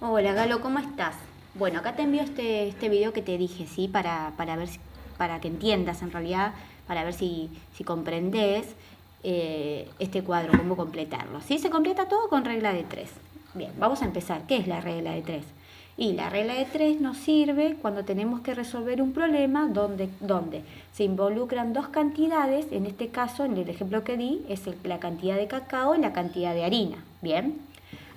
Hola Galo, ¿cómo estás? Bueno, acá te envío este video que te dije, ¿sí? Para ver, para que entiendas en realidad, para ver si comprendes este cuadro, cómo completarlo. ¿Sí? Se completa todo con regla de 3. Bien, vamos a empezar. ¿Qué es la regla de 3? Y la regla de 3 nos sirve cuando tenemos que resolver un problema donde se involucran dos cantidades. En este caso, en el ejemplo que di, es la cantidad de cacao y la cantidad de harina. Bien,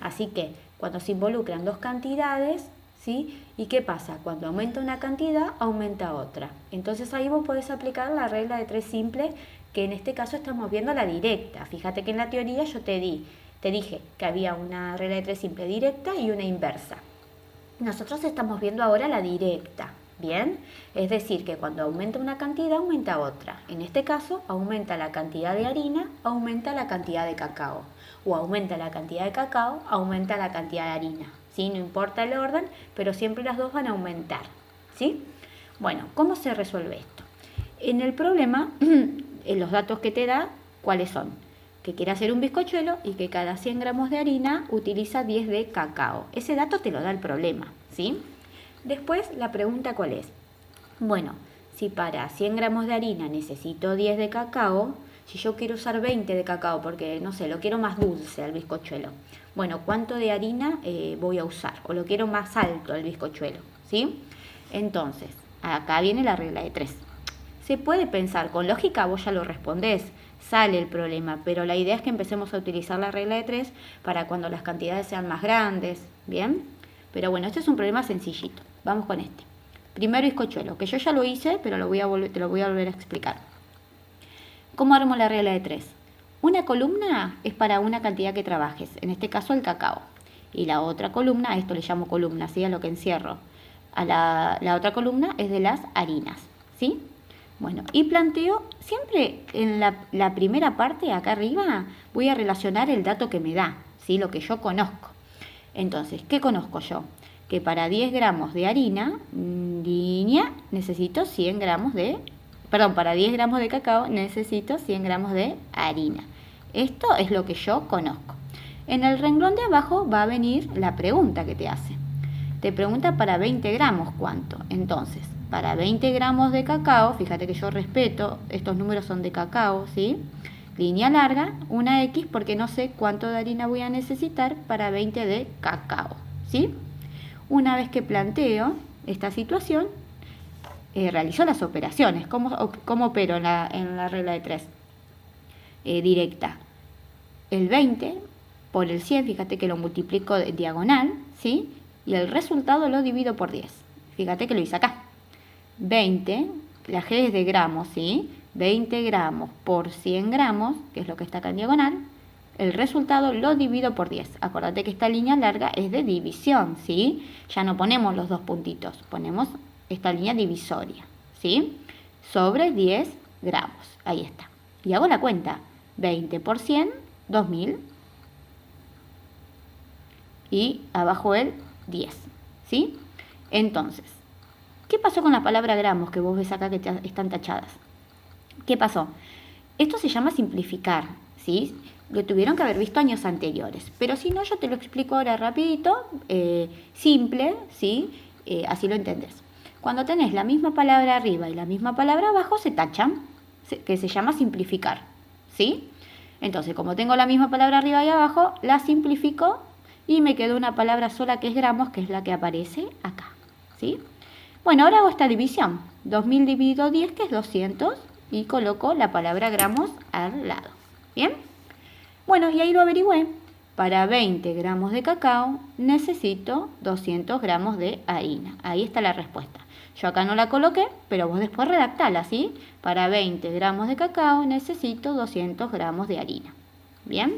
así que cuando se involucran dos cantidades, ¿sí? ¿Y qué pasa? Cuando aumenta una cantidad, aumenta otra. Entonces ahí vos podés aplicar la regla de 3 simple, que en este caso estamos viendo la directa. Fíjate que en la teoría yo te dije que había una regla de 3 simple directa y una inversa. Nosotros estamos viendo ahora la directa, ¿bien? Es decir, que cuando aumenta una cantidad, aumenta otra. En este caso, aumenta la cantidad de harina, aumenta la cantidad de cacao. O aumenta la cantidad de cacao, aumenta la cantidad de harina. ¿Sí? No importa el orden, pero siempre las dos van a aumentar. ¿Sí? Bueno, ¿cómo se resuelve esto? En el problema, en los datos que te da, ¿cuáles son? Que quiere hacer un bizcochuelo y que cada 100 gramos de harina utiliza 10 de cacao. Ese dato te lo da el problema, ¿sí? Después, la pregunta ¿cuál es? Bueno, si para 100 gramos de harina necesito 10 de cacao, si yo quiero usar 20 de cacao porque, no sé, lo quiero más dulce al bizcochuelo, bueno, ¿cuánto de harina voy a usar? O lo quiero más alto al bizcochuelo, ¿sí? Entonces, acá viene la regla de 3. Se puede pensar, con lógica vos ya lo respondés, sale el problema, pero la idea es que empecemos a utilizar la regla de 3 para cuando las cantidades sean más grandes, ¿bien? Pero bueno, este es un problema sencillito. Vamos con este. Primero bizcochuelo, que yo ya lo hice, pero te lo voy a volver a explicar. ¿Cómo armo la regla de 3? Una columna es para una cantidad que trabajes, en este caso el cacao. Y la otra columna, a esto le llamo columna, ¿sí? A lo que encierro. A la otra columna es de las harinas, ¿sí? Bueno, y planteo, siempre en la primera parte, acá arriba, voy a relacionar el dato que me da, ¿sí? Lo que yo conozco. Entonces, ¿qué conozco yo? Que para 10 gramos de harina, línea, necesito 100 gramos de... Perdón, para 10 gramos de cacao necesito 100 gramos de harina. Esto es lo que yo conozco. En el renglón de abajo va a venir la pregunta que te hace. Te pregunta para 20 gramos cuánto. Entonces, para 20 gramos de cacao, fíjate que yo respeto, estos números son de cacao, ¿sí? Línea larga, una X porque no sé cuánto de harina voy a necesitar para 20 de cacao, ¿sí? Una vez que planteo esta situación, realizo las operaciones. ¿Cómo opero en la regla de 3? Directa. El 20 por el 100, fíjate que lo multiplico diagonal, ¿sí? Y el resultado lo divido por 10. Fíjate que lo hice acá. 20, la G es de gramos, ¿sí? 20 gramos por 100 gramos, que es lo que está acá en diagonal, el resultado lo divido por 10. Acordate que esta línea larga es de división, ¿sí? Ya no ponemos los dos puntitos, ponemos esta línea divisoria, ¿sí? Sobre 10 gramos, ahí está. Y hago la cuenta, 20 por 100, 2000. Y abajo el 10, ¿sí? Entonces, ¿qué pasó con la palabra gramos que vos ves acá que están tachadas? ¿Qué pasó? Esto se llama simplificar, ¿sí? Lo tuvieron que haber visto años anteriores, pero si no, yo te lo explico ahora rapidito, simple, ¿sí? Así lo entendés. Cuando tenés la misma palabra arriba y la misma palabra abajo, se tachan, que se llama simplificar, ¿sí? Entonces, como tengo la misma palabra arriba y abajo, la simplifico y me quedó una palabra sola que es gramos, que es la que aparece acá, ¿sí? Bueno, ahora hago esta división. 2000 dividido 10, que es 200, y coloco la palabra gramos al lado. ¿Bien? Bueno, y ahí lo averigüé. Para 20 gramos de cacao necesito 200 gramos de harina. Ahí está la respuesta. Yo acá no la coloqué, pero vos después redactala, ¿sí? Para 20 gramos de cacao necesito 200 gramos de harina. ¿Bien?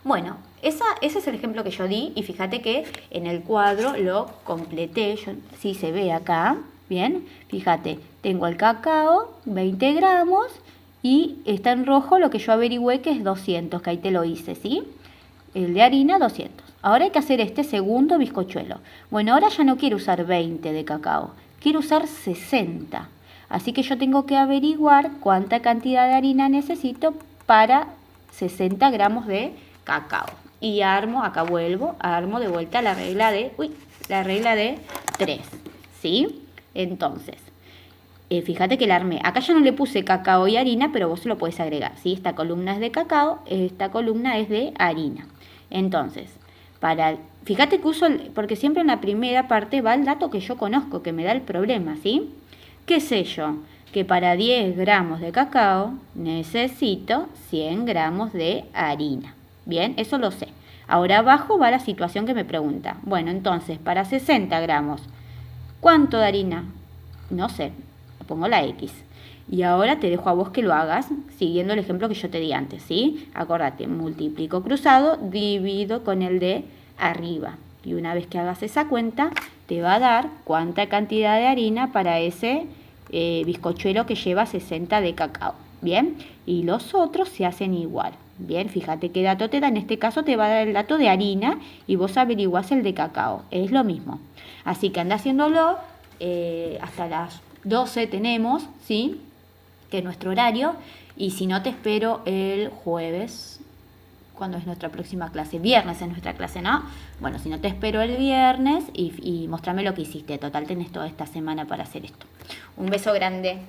Bueno, ese es el ejemplo que yo di y fíjate que en el cuadro lo completé, sí se ve acá, bien, fíjate, tengo el cacao, 20 gramos y está en rojo lo que yo averigüé que es 200, que ahí te lo hice, ¿sí? El de harina 200. Ahora hay que hacer este segundo bizcochuelo. Bueno, ahora ya no quiero usar 20 de cacao, quiero usar 60. Así que yo tengo que averiguar cuánta cantidad de harina necesito para 60 gramos de cacao. y armo, acá vuelvo, armo de vuelta la regla de, la regla de 3, ¿sí? Entonces, fíjate que la armé. Acá ya no le puse cacao y harina, pero vos lo podés agregar, ¿sí? Esta columna es de cacao, esta columna es de harina. Entonces, fíjate que uso, porque siempre en la primera parte va el dato que yo conozco, que me da el problema, ¿sí? ¿Qué sé yo? Que para 10 gramos de cacao necesito 100 gramos de harina. Bien, eso lo sé. Ahora abajo va la situación que me pregunta. Bueno, entonces, para 60 gramos, ¿cuánto de harina? No sé, pongo la X. Y ahora te dejo a vos que lo hagas siguiendo el ejemplo que yo te di antes, ¿sí? Acordate, multiplico cruzado, divido con el de arriba. Y una vez que hagas esa cuenta, te va a dar cuánta cantidad de harina para ese bizcochuelo que lleva 60 de cacao. Bien, y los otros se hacen igual. Bien, fíjate qué dato te da. En este caso te va a dar el dato de harina y vos averiguás el de cacao. Es lo mismo. Así que anda haciéndolo. Hasta las 12 tenemos, ¿sí? Que es nuestro horario. Y si no, te espero el jueves, cuando es nuestra próxima clase. Viernes es nuestra clase, ¿no? Bueno, si no, te espero el viernes y mostrame lo que hiciste. Total, tenés toda esta semana para hacer esto. Un beso grande.